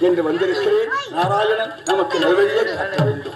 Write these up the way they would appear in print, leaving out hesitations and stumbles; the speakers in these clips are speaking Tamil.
என்று வந்திருக்கிறேன். நாராயணன் நமக்கு நல்வழியை காட்ட வேண்டும்.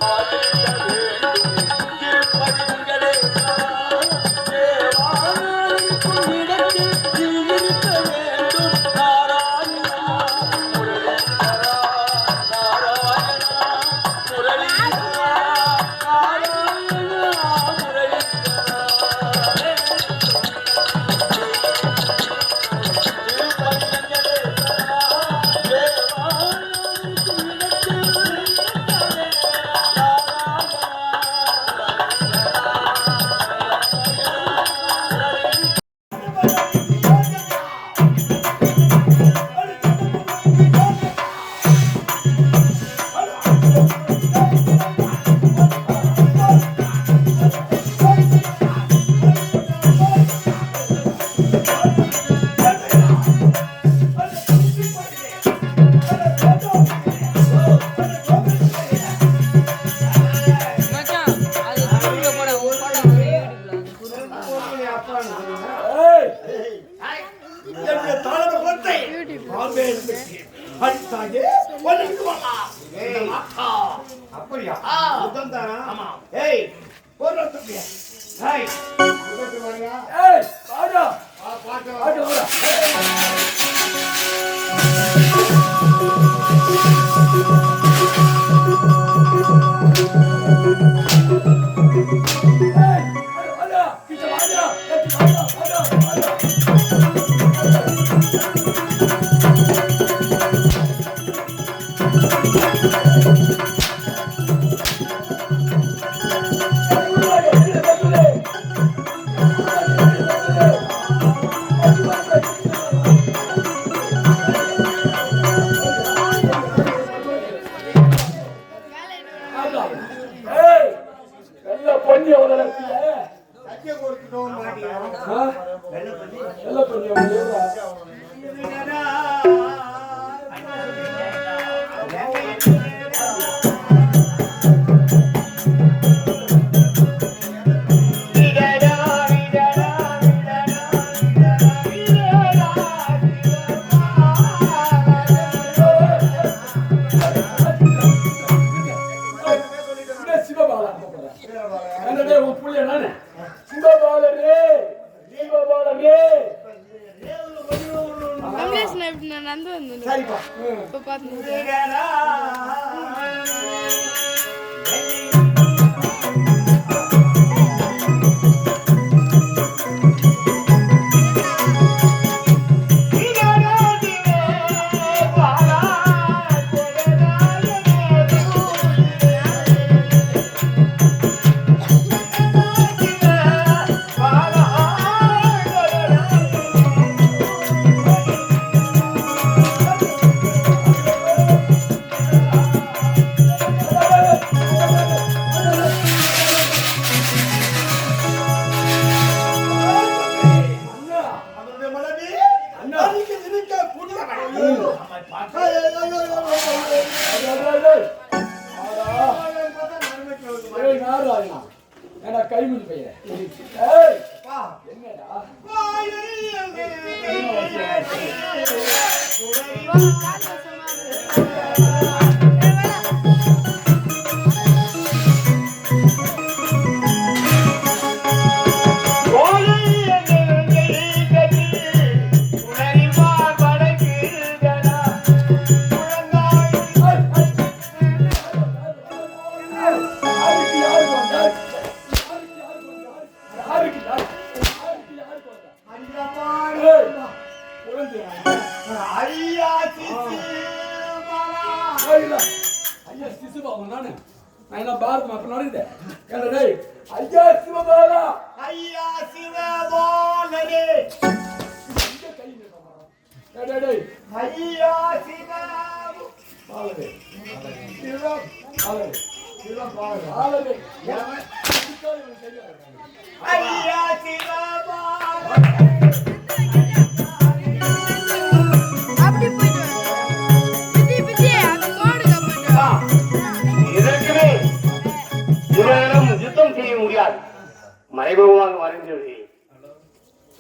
மறைமுகமாக மறைந்தது.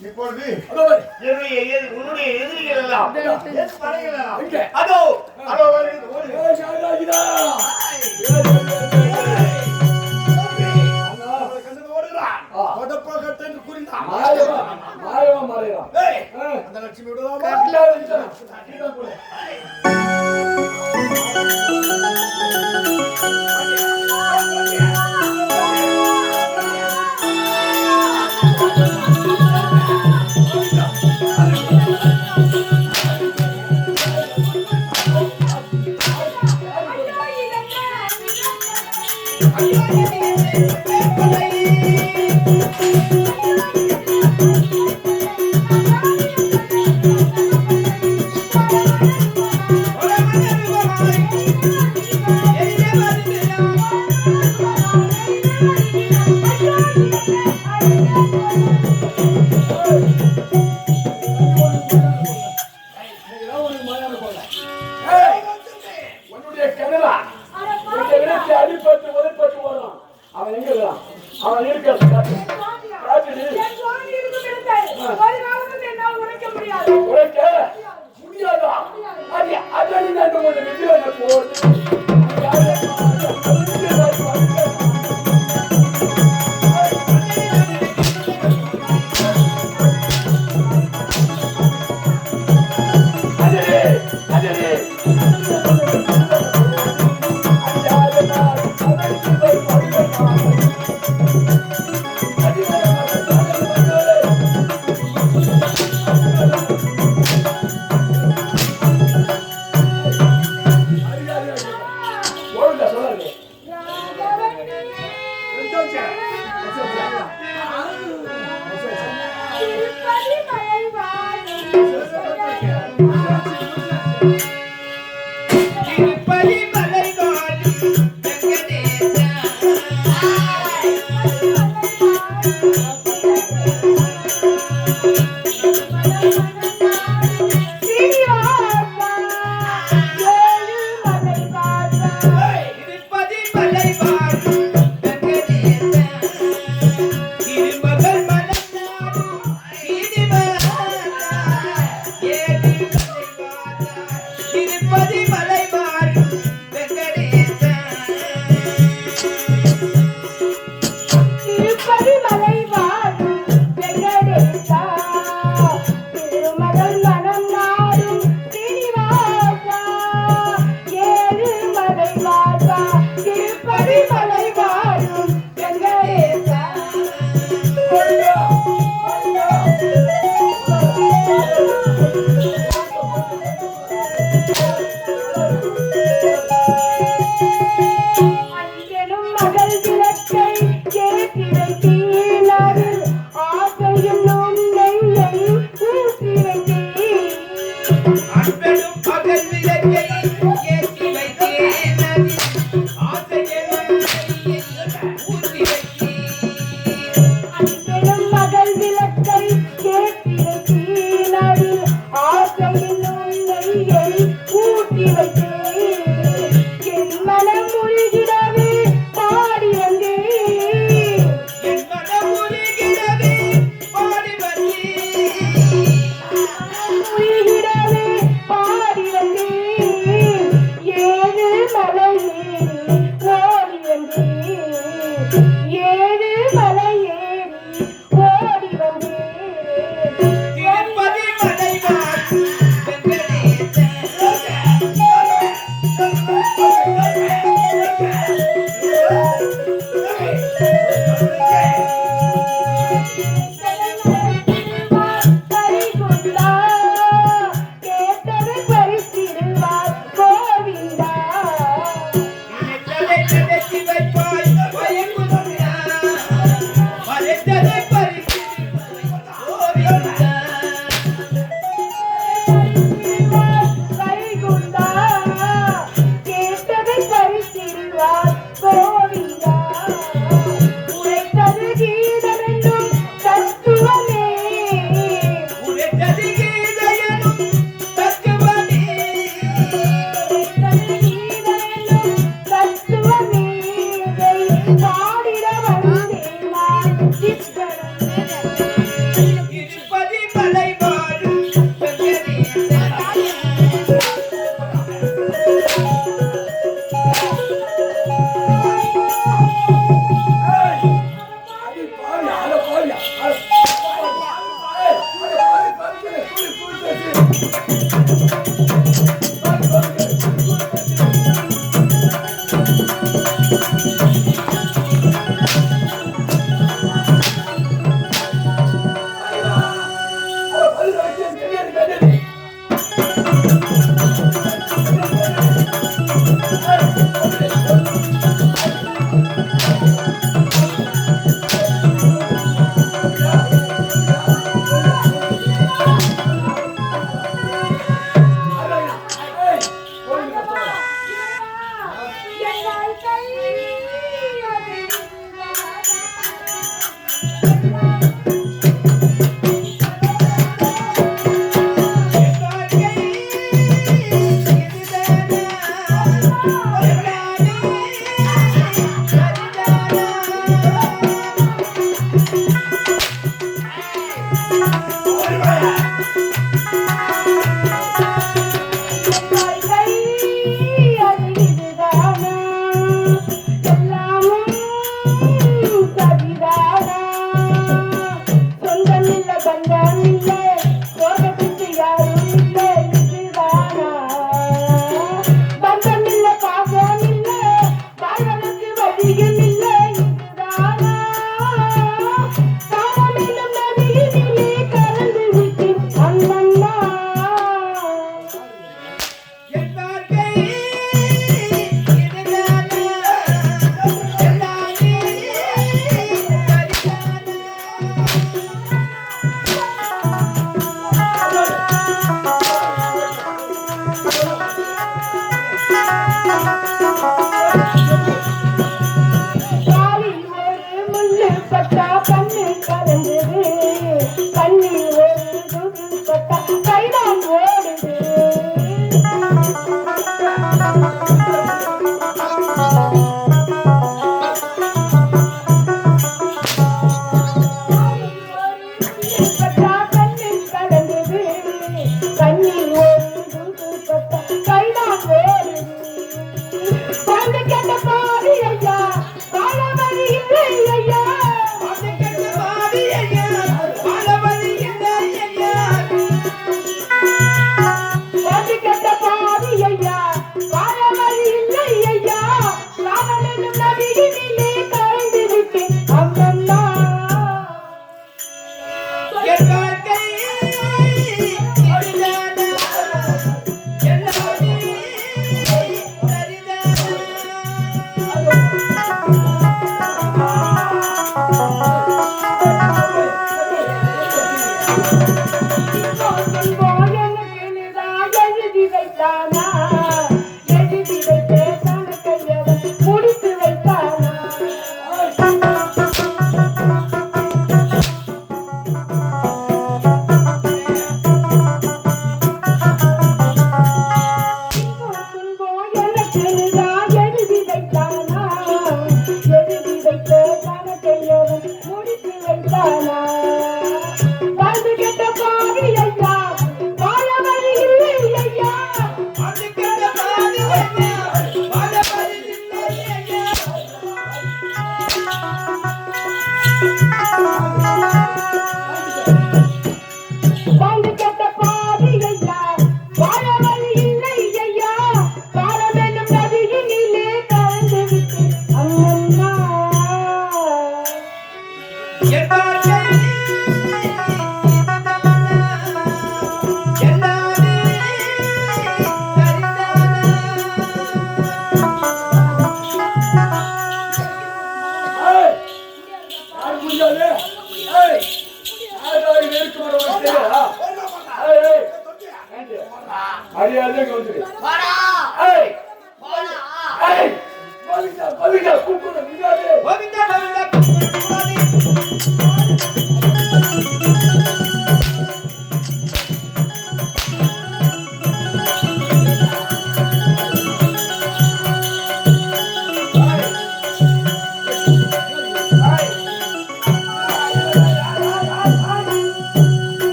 இப்பொழுது உன்னுடைய எதிரிகள் எல்லாம் அதோ அதோ உன்னுடைய கனவா இந்த இடத்தை அடிப்பட்டு உதைப்பட்டு வரும். அவன் எங்க இருக்கான்? அவன் இருக்கிறது காட்டு. காட்டுடி. உரைக்க முடியாதா? அது அதனி நான் உன்னை விட்டு போகுது.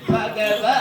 பகவா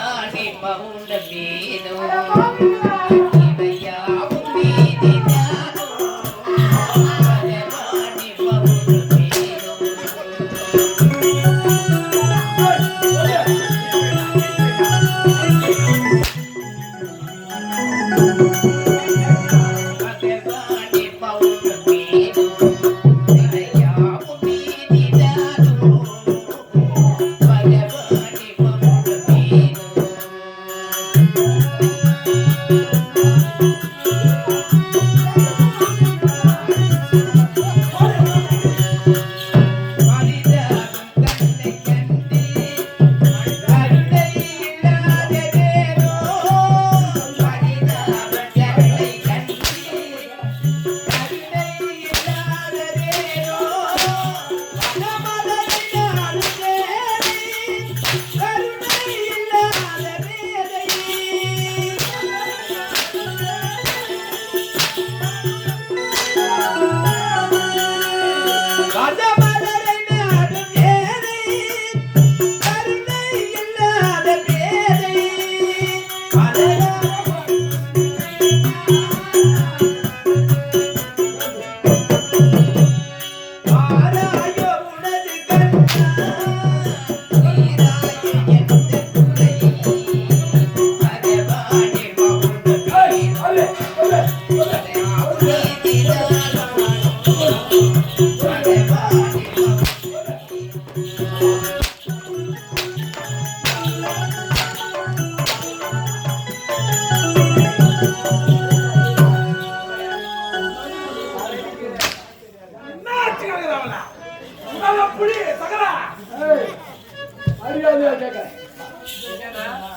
அறியாதையா கேட்கிறேன்.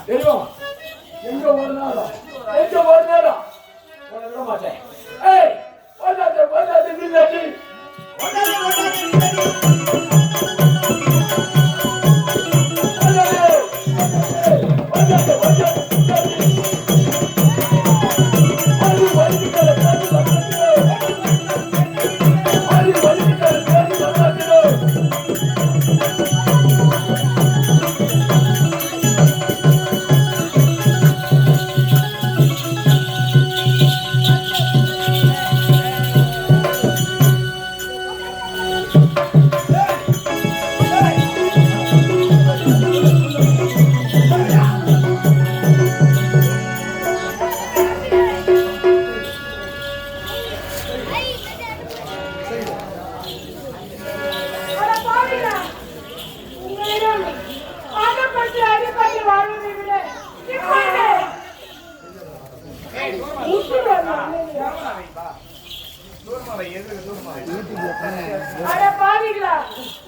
தெரியும் எங்க ஒரு நேரம் உன்னை விட மாட்டேன். ஏய் ஓடாதே நில்லாட்டி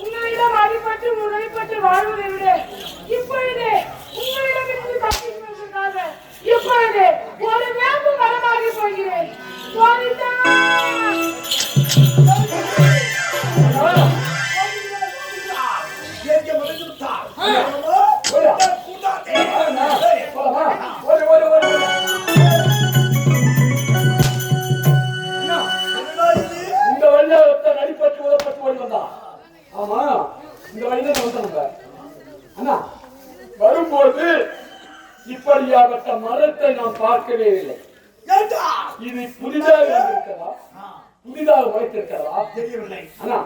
உங்களிடம் அடிபட்டு முறைப்பட்டு வாழ்வதை விட இப்பொழுது உங்களிடமிருந்து தப்பிப்பதற்காக இப்பொழுது ஒரு வேம்பு மரமாகி போகிறேன். வரும்போது இப்படியாகப்பட்ட மரத்தை நான் பார்க்கவே இல்லை. இது புதிதாக வைத்திருக்கிறதா தெரியவில்லை. ஆனா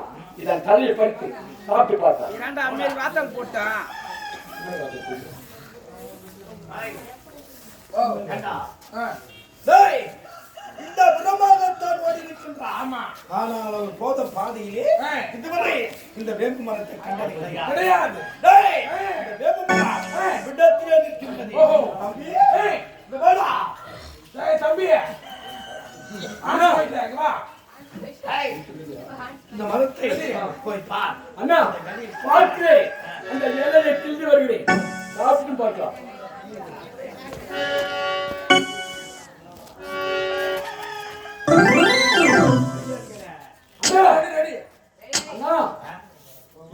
இதன் தலையை பறித்து சாப்பிட்டு பார்த்தா இந்த விதமாகத்தான் ஓடி இருக்கின்றான். ஆனால் அவர் போத பாதையிலே இதுவரை இந்த வேம்பு மரத்தை கண்டது கிடையாது. இந்த வேம்பு மரம் விடத்திலே நிற்கின்றது. தம்பி தம்பி இந்த மரத்தை போய் பார். அண்ணா பார்க்கிறேன். அந்த இலையை கிள்ளி வருகிறேன். சாப்பிட்டு பார்க்கலாம்.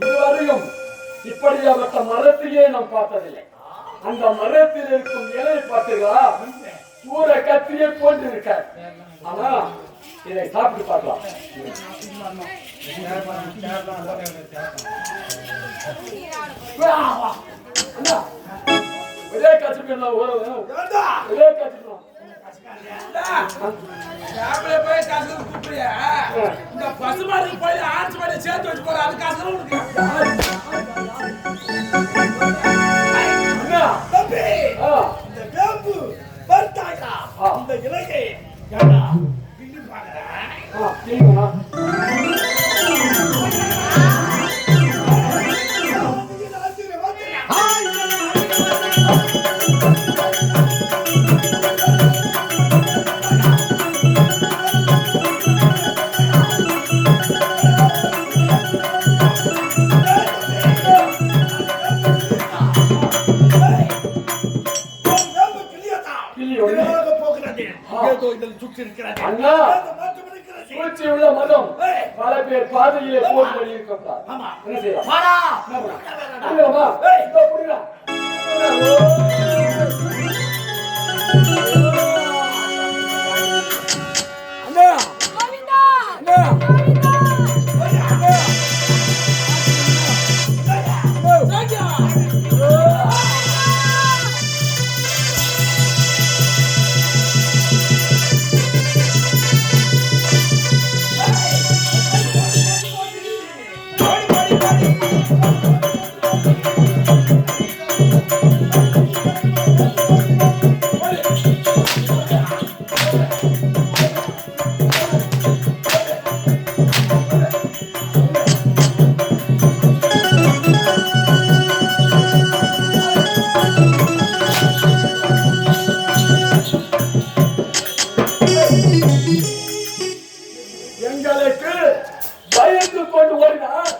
இதுவரையும் இப்படியாப்பட்ட மரத்தையே நாம் பார்த்ததில்லை. அந்த மரத்தில் இருக்கும் இலையை பார்த்தீர்களா? சூற கத்தியை போன்று இருக்க. ஆனா இதை சாப்பிட்டு பார்க்கலாம். ஒரே காட்சி கட்டுக்கு நான் உறவு ஏண்டா ஒரே கட்டுக்கலாம் போய் காசு கூப்பிடுறியா இந்த பசுமாருக்கு போய் ஆட்சி மாடி சேர்த்து வச்சு போற அது காசு உனக்கு தம்பி இந்த வேம்பு பர்த்தாயா இந்த இலையை ஏண்டா கிள்ளி பாக்குறேன் சூழ்ச்சி உள்ள மதம் பல பேர் பாதையிலே போர் பண்ணி இருக்கிறார். என்ன செய்யலாம்? எங்களுக்கு பயந்து கொண்டு ஓடினார்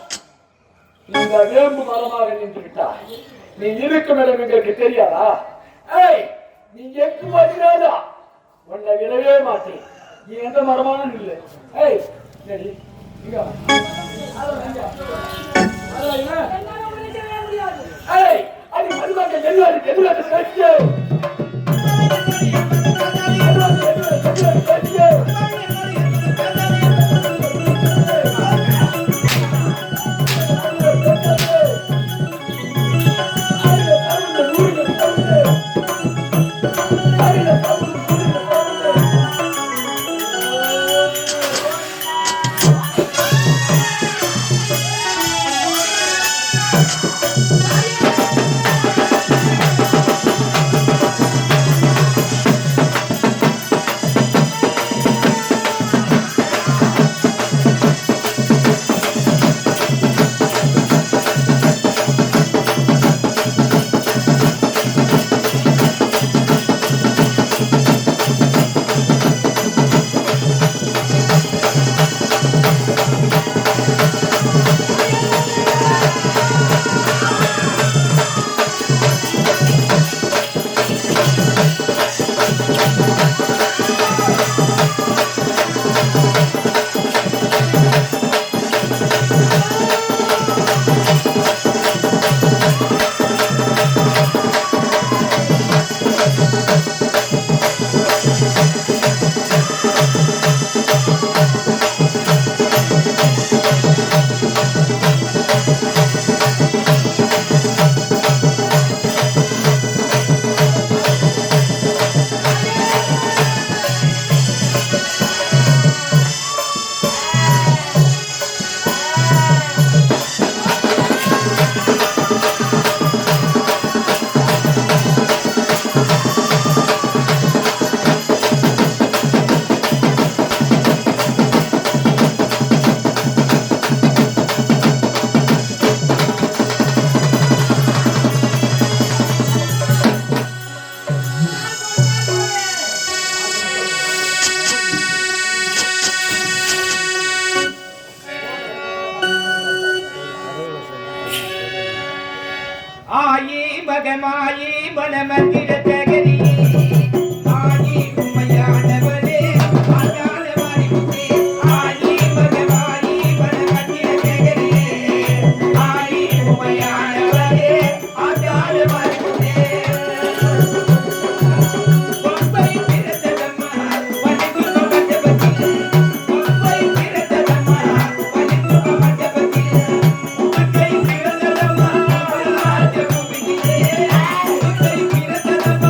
இந்த வேம்பு மரமாக நின்று விட்டார். நீ இருக்கும் இடம் எங்களுக்கு தெரியாதா? நீ எங்கு வருகிறாதா? உன்னை விடவே மாட்டேன். நீ எந்த மரமான இல்லை. அது மருமக எல்லாருக்கு எதிராக கட்சி மகமாயி மனமந்திர தகரி ஆயி உமையானவரே ஆண்டாள மாரிமுகே ஆயி மகமாயி மனமந்திர தகரி ஆயி உமையானவரே ஆண்டாள மாரிமுகே பொம்பை பிறந்ததம்மா வலிகுக மண்டபத்தில் பொம்பை பிறந்ததம்மா வலிகுக மண்டபத்தில் உமக்கை பிறந்ததம்மா ராஜபூமியிலே உமக்கை பிறந்ததம்மா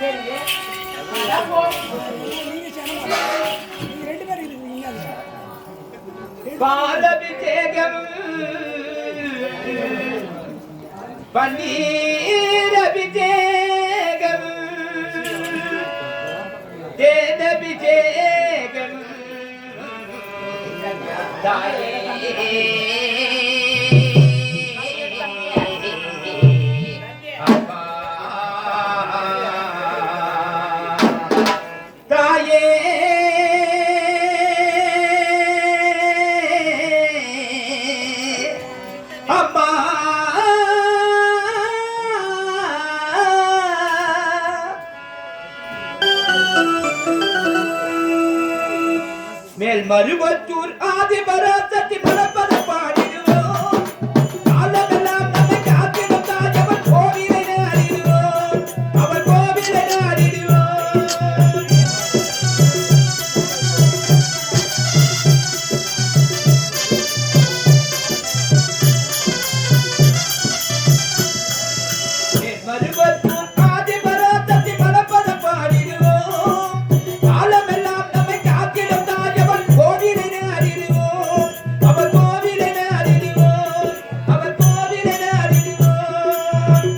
சரிங்க. அதான் போ. பாலபிஷேகம் பன்னீரபிஷேகம் தேனபிஷேகம் தாயே மேல் மருவத்தூர் ஆதிபராசக்தி மலப்பத பாடிடுவோம் காலமெல்லாம் நம்மை காத்திடும் தாஜவன் கோவிலை நாடிடுவோம் அவன் கோவிலை நாடிடுவோம் மேல் மருவத்தூர் ஆதிபராசக்தி மலப்பத பாடிடுவோம் காலமெல்லாம் நம்மை காத்திடும் தாஜவன் கோவிலை நாடிடுவோம் அவன் கோவிலை நாடிடுவோம் அவன் கோவிலை நாடிடுவோம்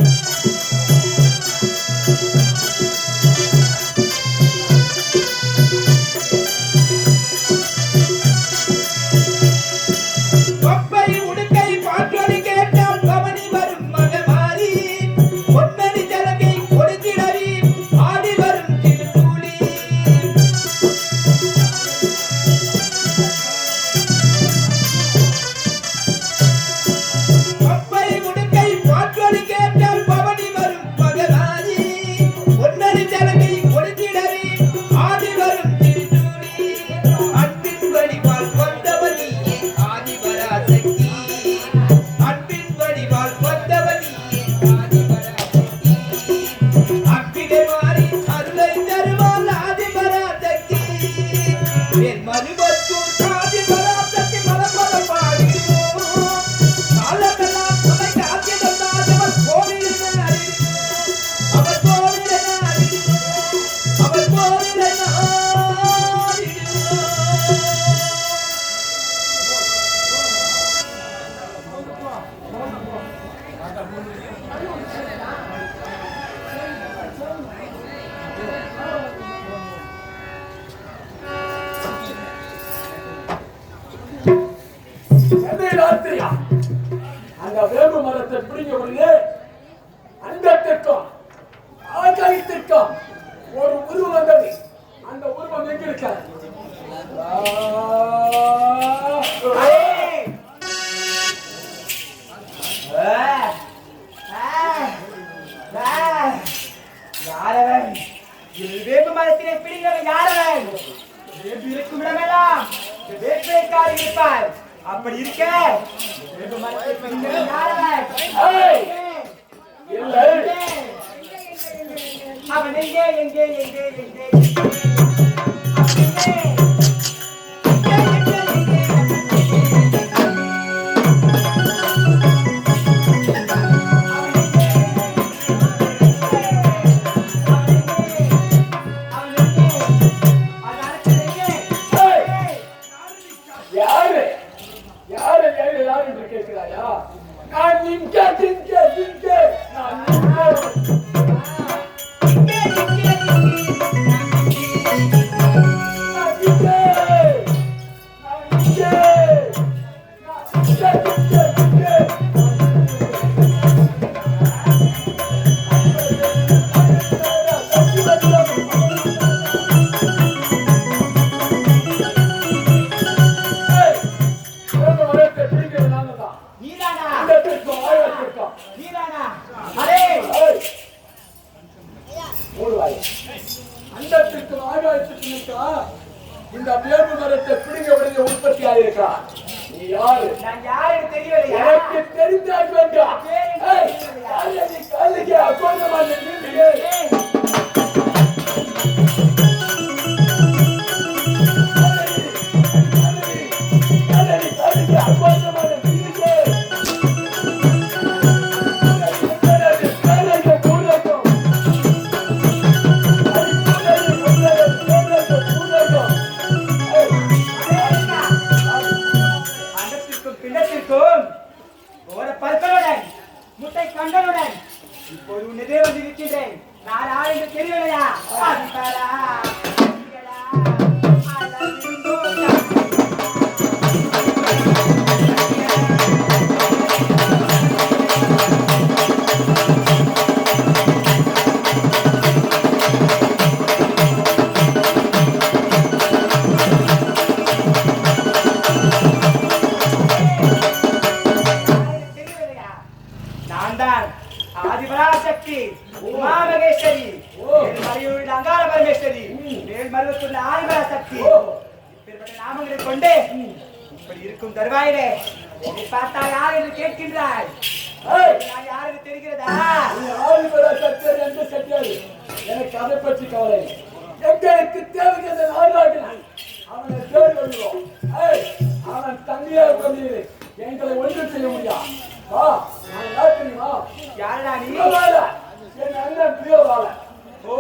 கொப்பை உடுக்கை பாற்றொலி கேட்டால் பவனி வரும் மகமாரி பொன்னணி ஜலகை கொடுத்திடவி ஆடி வரும் திருத்தூளி கொப்பை உடுக்கை பாற்றொலி கேட்டால் பவனி வரும் மகமாரி பொன்னணி ஜலகை கொடுத்திடவி ஆடி வரும் திருத்தூளி அன்பின் வடிவால் கொண்டவனியே ஆதிபராசக்தி அன்பின் வடிவால் கொண்டவனியே ஆதிபராசக்தி அம்பிகை மாறி அருளை தருவாள் ஆதிபராசக்தி என் மருவத்தூர் ஆதிபராசக்தி மலப்பத பாடிடுவோம் காலமெல்லாம் துணை காத்திடும் தாஜவன் கோவிலை நாடிடுவோம் அவர் கோவிலை நாடிடுவோம் அவர் கோவிலை நாடிடுவோம் எதை ராத்திரியா அந்த வேம்பு மரத்தை பிடிங்க உடனே அண்டத்திற்கும் ஆகாயத்திற்கும் ஒரு உருவம் வந்தது. அந்த உருவம் எங்க இருக்க? யாரவன் வேம்பு மரத்தினை பிடிக்கிறவன் யாரவன் வேம்பு இருக்கும் இடமெல்லாம் வேட்பைக்காரி இருப்பார் அப்படி இருக்க வேம்பு மரத்தை பிடிக்கிறவன் யாரவன் ஏய், இல்லை. அவன் எங்கே எங்கே எங்கே எங்கே ஏய், யாரு யாரு யாரு யாரு என்று கேட்கிறாயா? நான் இங்க இங்க இங்க நான் இங்க. நீதானா நீதானா அண்டத்திற்கு ஆகாயத்திற்கு நிற்கா இந்த வேம்பு மரத்தை பிடிங்க உடனே உற்பத்தி ஆயிருக்கா. நீ யாரு? நான் யாருன்னு தெரியலையா எனக்கு தெரிந்தால் வேண்டாம். ஏய், காலைக்கு காலைக்கு அக்கோண்டமான நில்லுங்க. பரமேஸ்வரி மேல் மருவத்துள்ள ஆய்வர சக்தி இப்படிப்பட்ட நாமங்களை கொண்டு இப்படி இருக்கும் தருவாயிலே என்னை பார்த்தா யார் என்று கேட்கின்றாய் நான் யார் என்று தெரிகிறதா ஆதிபர சத்தியர் என்று சத்தியாரு எனக்கு அதை பற்றி கவலை இல்லை. எங்களுக்கு தேவையான நாடாகிறான் அவனை தேடி வருகிறோம். அவன் தனியாக கொண்டு எங்களை ஒன்று செய்ய முடியாது. வா நான் யார் தெரியுமா? யாரா நீ என் அண்ணன் பிரியோவால. ஓ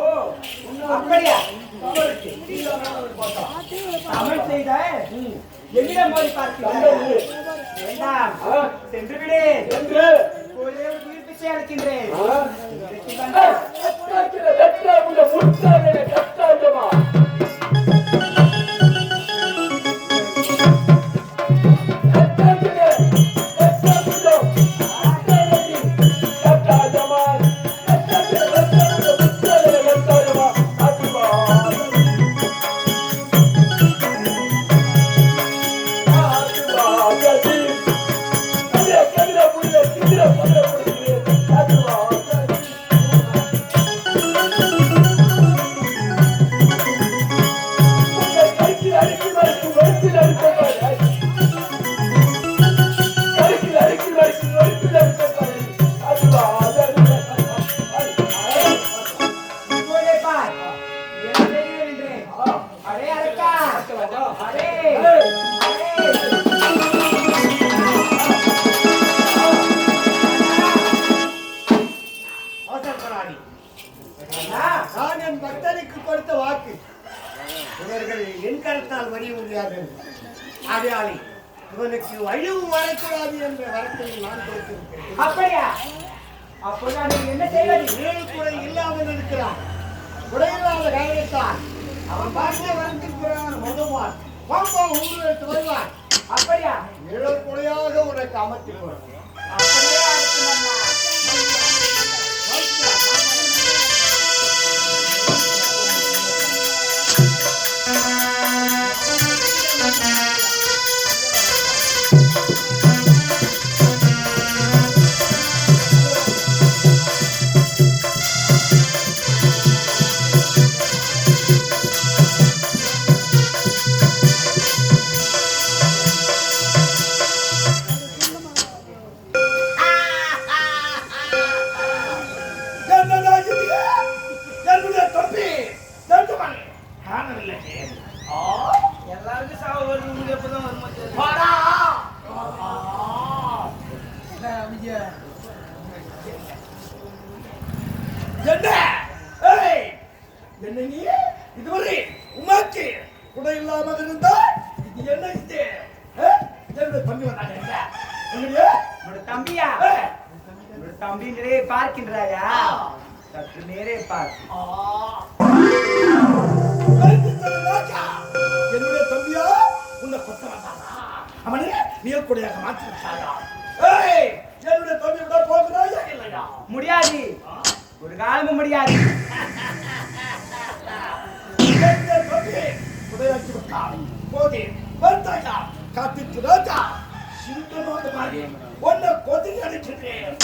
அப்படியா தமிழுக்கு தமிழ் செய்த என்னிடம் போய் பார்க்கிறாய் வேண்டாம் சென்று விடு என்று ஒரே ஒரு உயிர் பிச்சை அளிக்கின்றேன் முட்டாமா நான் என் பக்தனுக்கு கொடுத்த வாக்கு இவர்கள் என் கருத்தால் வரிய முடியாது. ஆகையாலே இவனுக்கு அழிவு வரக்கூடாது என்ற வரத்தில் நான் கொடுத்திருக்கிறேன். அப்படியா அப்போது நீ என்ன செய்வது ஏழு குறை இல்லாமல் இருக்கிறான். குறையில்லாத காரணத்தால் அவன் பாட்டிய வரத்திற்கிறான் மதுவான் பாம்பா உங்களுக்கு வருவான். அப்படியா ஏழு குறையாக உனக்கு அமர்த்தி போறான். அப்படியே ஆகட்டும் அண்ணா. எல்லாருக்கும் சாவு வருது உங்களுக்கு எப்பதான் வருமா என்ன நீ இதுவரை உமாக்கு குடை இல்லாமல் இருந்தா இது என்ன இது என்னுடைய தம்பி வந்தாங்க உன்னோட தம்பியா உன்னோட தம்பி நேரே பார்க்கின்றாயா சற்று நேரே பார் என்னுடைய தம்பியா உன்னை கொத்த வந்தானா அவனே நீர்க்குடையாக மாற்றி விட்டாயா என்னுடைய தம்பி விட போகிறாயா இல்லையா முடியாது ஒரு காலமும் முடியாது குடையாக்கி விட்டான் போதே வந்தாயா காத்திட்டு ராஜா சிந்தனோட மாதிரி உன்னை கொதி அடிச்சிட்டேன்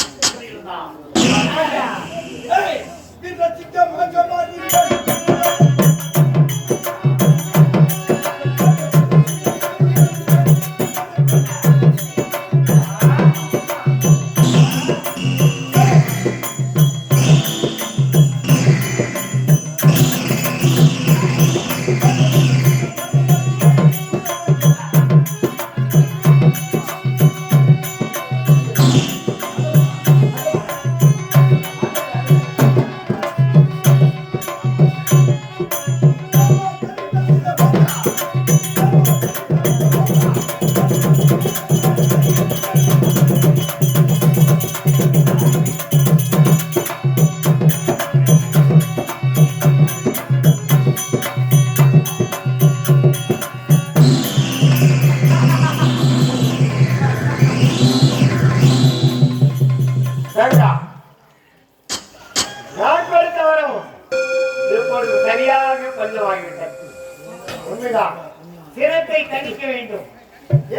சிரத்தை தணிக்க வேண்டும்.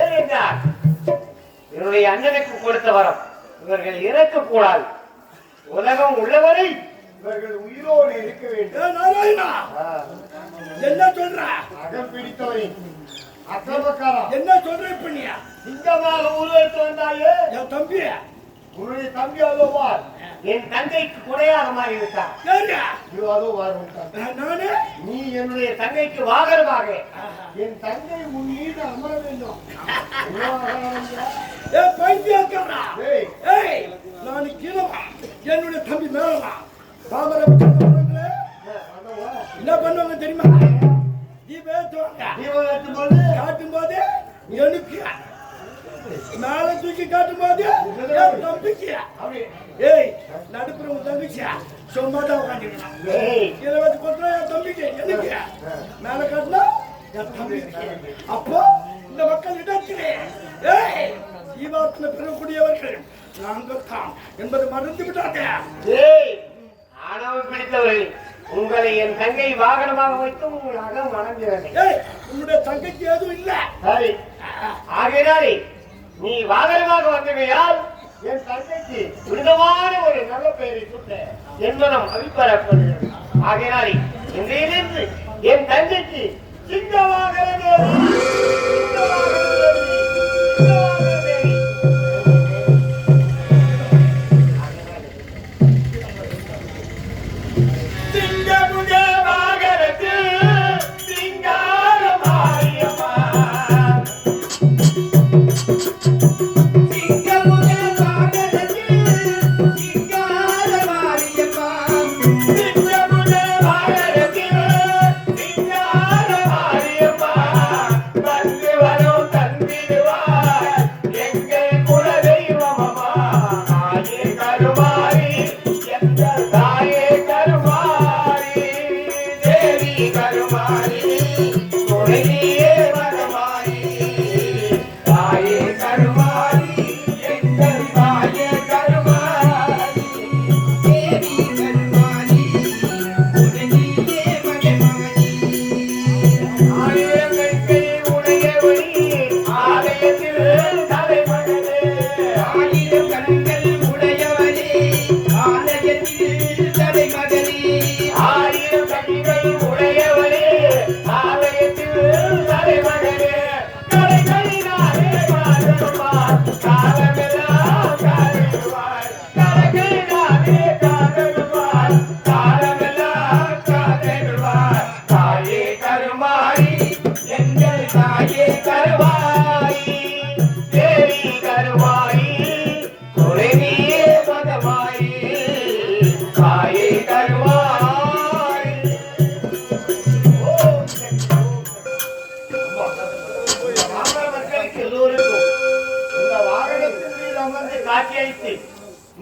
ஏனென்றால் என்னுடைய அண்ணனுக்கு கொடுத்த வரம் இவர்கள் இறக்கக்கூடாது. உலகம் உள்ளவரை இவர்கள் உயிரோடு இருக்க வேண்டும். ஏ நாராயணா, என்ன சொல்ற? அகம் பிடித்தவரை அக்கிரமக்காரா, என்ன சொல்ற இப்ப நீ? சிங்கமாக உருவெடுத்து வந்தாயே என் தம்பி, உன்னுடைய தம்பி அதோவா என் தங்கைக்கு குடையாக மாறி விட்டார். யாரு? இது அதோ வாரம் நானே? நீ என்னுடைய தங்கைக்கு வாகனமாக என் தங்கை உன் மீது அமர வேண்டும். ஏ பைத்தியக்காரா, ஏய், ஏய் நான் கீழவா, என்னுடைய தம்பி மேலவா? பாமர என்ன பண்ணுவாங்க தெரியுமா? தீபம் ஏற்றும் போது காட்டும் போது எனக்கு மேல தூக்கி காட்டும் போது என் தம்பிக்கு, அப்படி ஏய் நடுப்புற உன் தம்பிச்சியா சும்மா தான் உட்காந்துருக்கான். ஏய், கீழே வச்சு கொட்டுறா என் தம்பிக்கு, எனக்கு மேல காட்டினா என் தம்பிக்கு. அப்போ இந்த மக்கள் இடத்திலே ஏய் ஜீவாத்ம பெறக்கூடியவர்கள் நாங்கள் தான் என்பது மறந்து விட்டாங்க. ஏய், ஆணவம் பிடித்தவர்கள் உங்களை என் தங்கை வாகனமாக வைத்து உங்களாக மணந்திருந்தேன். ஏய் உன்னுடைய தங்கைக்கு எதுவும் இல்ல. சரி, ஆகையினாலே நீ வாகனமாக வந்தவையால் என் தங்கைக்கு புனிதமான ஒரு நல்ல பெயரை சுட்ட என் மனம் அபிப்பிராயப்படுகிறது. ஆகையினாலே இன்றையிலிருந்து என் தங்கைக்கு சிங்கவாகனே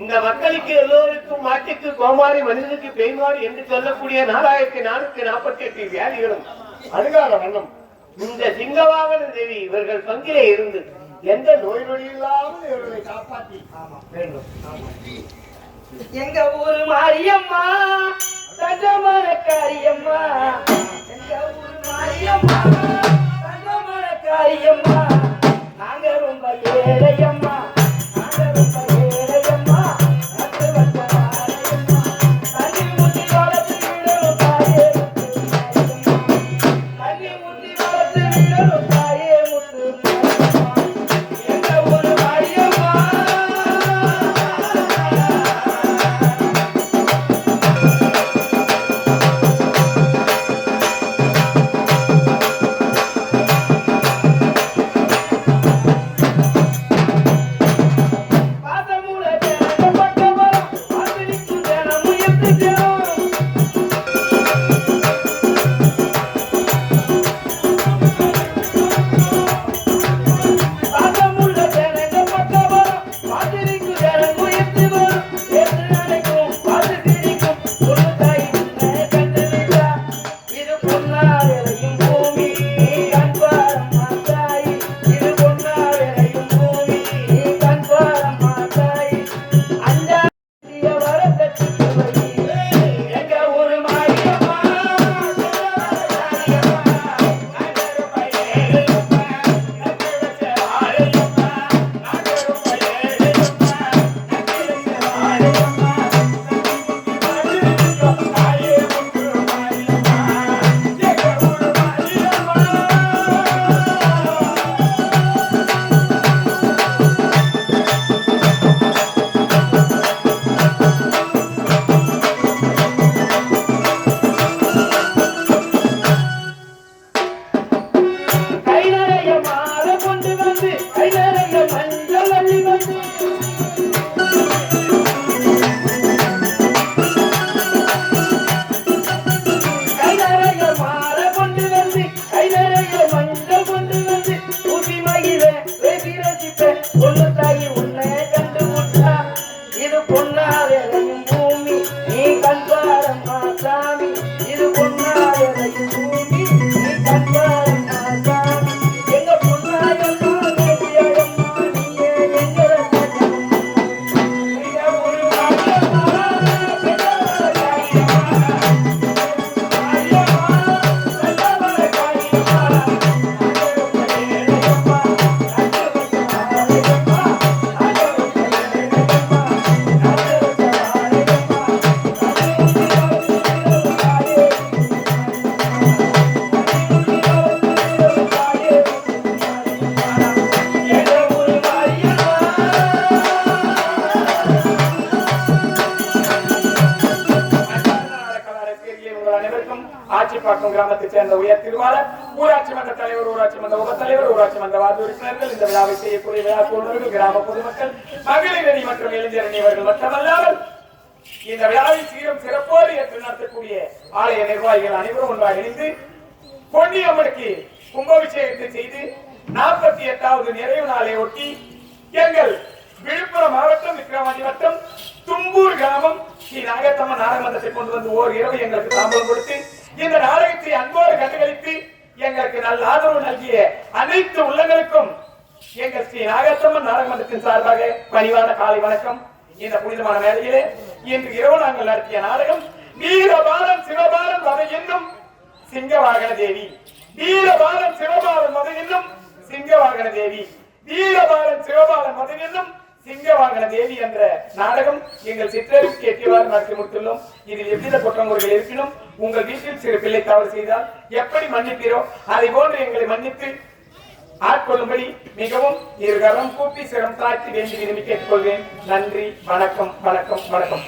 இந்த மக்களுக்கு எல்லோருக்கும் மாட்டுக்கு கோமாரி மனிதனுக்கு பெய்மாரி என்று சொல்லக்கூடிய 4448 வியாதிகளும் அணுகாத வண்ணம் இந்த சிங்கவாகன தேவி இவர்கள் பங்கிலே இருந்து எந்த நோய் நொடி இல்லாமல் இவர்களை காப்பாற்றி வேண்டும். எங்க ஊரு மாரியம்மா தங்கமான காரியம்மா, எங்க ஊரு மாரியம்மா தங்கமான காரியம்மா, நாங்க ரொம்ப ஏழையம்மா, நாங்க ரொம்ப ஏழையம்மா, நட்டு வச்ச வாழையம்மா, தண்ணி ஊத்தி வளர்த்து விடணும் தாயே முத்து மாரியம்மா, தண்ணி ஊத்தி வளர்த்து விடணும் தாயே முத்து மாரியம்மா, எங்க ஊரு மாரியம்மா. ஆட்சிப்பாக்கம் கிராமத்தைச் சேர்ந்த உயர் திருவாளர், ஊராட்சி மன்ற தலைவர், ஊராட்சி மன்ற உபத்தலைவர், ஊராட்சி மன்ற வார்டு உறுப்பினர்கள், இந்த விழாவை செய்யக்கூடிய விழா குழுவினர்கள், கிராம பொதுமக்கள், மகளிர் அணி மற்றும் இளைஞர் அணிவர்கள் மட்டுமல்லாமல் இந்த விழாவை சீரும் சிறப்போடு ஏற்று நடத்தக்கூடிய ஆலய நிர்வாகிகள் அனைவரும் ஒன்றாக இணைந்து பொன்னியம்மனுக்கு கும்பாபிஷேகத்தை செய்து 48வது நிறைவு நாளை ஒட்டி எங்கள் விழுப்புரம் மாவட்டம் விக்கிரவாண்டி வட்டம் தும்பூர் கிராமம் ஸ்ரீ நாகத்தம்மன் நாடக மன்றத்தை கொண்டு வந்து ஓர் இரவு எங்களுக்கு தாம்பலம் கொடுத்து இந்த நாடகத்தை அன்போடு கண்டுகளித்து எங்களுக்கு நல்ல ஆதரவு நல்கிய அனைத்து உள்ளங்களுக்கும் எங்கள் ஸ்ரீ நாகத்தம்மன் நாடக மன்றத்தின் சார்பாக பணிவான காலை வணக்கம். இந்த புனிதமான வேளையிலே இன்று இரவு நாங்கள் நடத்திய நாடகம் வீரபாலன் சிவபாலன் வதை என்னும் சிங்கவாகன தேவி, வீரபாலன் சிவபாலன் வதை என்னும் சிங்கவாகன தேவி, வீரபாலன் சிவபாலன் வதை என்னும் சிங்கவாகன தேவி என்ற நாடகம் எங்கள் சிற்றறிவுக்கு எட்டியவாறு நடத்தி முடித்துள்ளோம். இதில் எவ்வித குற்றங்குறைகள் இருப்பினும் உங்கள் வீட்டில் சிறு பிள்ளை தவறு செய்தால் எப்படி மன்னிப்பீரோ அதை போன்று எங்களை மன்னித்து ஆட்கொள்ளும்படி மிகவும் இருகரம் கூப்பி சிரம் தாழ்த்தி வேண்டி விரும்பி கேட்டுக்கொள்வேன். நன்றி, வணக்கம், வணக்கம், வணக்கம்.